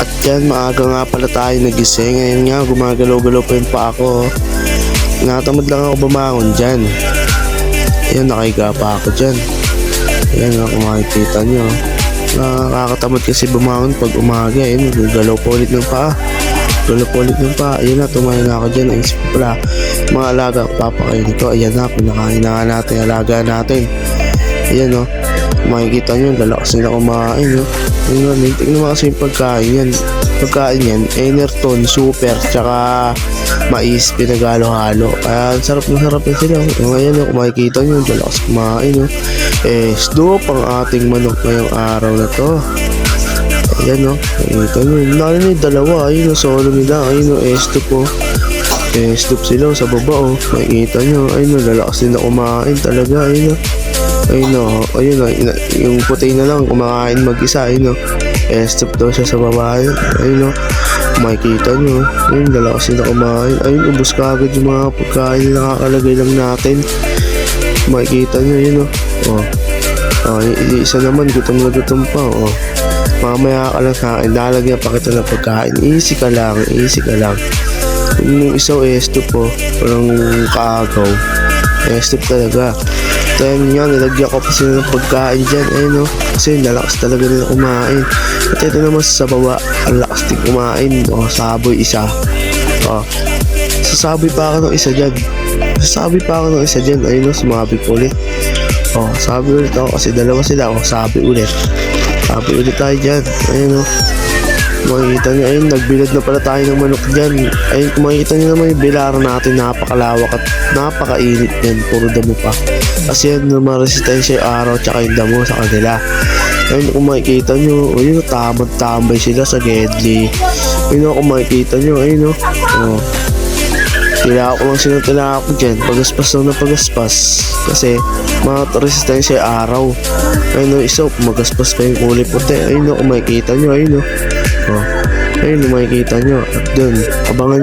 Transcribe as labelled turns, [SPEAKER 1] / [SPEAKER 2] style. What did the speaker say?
[SPEAKER 1] At yan, maaga nga pala tayo nagising. Ngayon nga, gumagalaw-galaw pa yung pa ako. Natamad lang ako bumangon dyan. Ayan, nakahiga pa ako dyan. Ayan nga, kung makikita nyo. Nakakatamad kasi bumangon pag umaga. Ayan, galaw pa ulit ng paa. Galaw pa ulit ng paa. Ayan na, tumayo na ako dyan. Naisip ko pala, mga alaga, papakainin ko. Ayan na, pinakain na nga natin, alaga natin. Ayan o, makikita nyo, lalakas nila kumain o. Ayan, tingnan mo kasi yung pagkain yan. Pagkain yan, Enerton, Super, tsaka mais, pinagalo-halo. Kaya sarap na sila. Ngayon o, kung makikita nyo, lalakas kumain o. Snoop ang ating manok ngayong araw na to. Ayan o, makikita nyo. Lalo na yung dalawa, ayun o, solo nila. Ayun o, Snoop o. Snoop sila sa baba o. Makikita nyo, ayun o, lalakas nila kumain talaga. Ayun o. Ayun o, ayun o, yung puti na lang kumakain mag-isa, ayun o. Stop daw siya sa babae, ayun o. Makikita nyo, ayun, lalakas nila kumain. Ayun, ubos ka agad yung mga pagkain na nakakalagay lang natin. Makikita nyo, ayun o. Isa naman, gutom na gutom pa o. Mamaya ka lang sa akin, lalagyan pa kita ng pagkain. Easy ka lang. Yung isa stop o, walang kaagaw. Stop talaga. Then yan, nilagyan ko pa sila ng pagkain dyan. Ayun o, kasi lalakas talaga nila kumain. At ito naman sa baba, ang lakas din kumain. O, saboy isa. O, sasaboy pa ako ng isa dyan. Ayun o, sumabi po ulit. O, sabi ulit ako kasi dalawa sila. O, sabi ulit tayo dyan. Ayun o, makikita nyo, ayun, nagbilad na pala tayo ng manok dyan. Ayun, kung makikita nyo naman yung bilaran natin, napakalawak at napakainit yan, puro damo pa. Kasi yan, maresistensya yung araw tsaka yung damo sa kanila. Ayun, kung makikita nyo, ayun, tamad-tambay sila sa Gedli. Ayun, kung makikita nyo, ayun, tilako ko lang sila tilako dyan, pagaspas lang na pagaspas. Kasi, resistensya yung araw. Ayun, isa, magaspas pa yung kulay puti. Ayun, kung makikita nyo, ayun, ayun, makikita nyo. At dun, abangan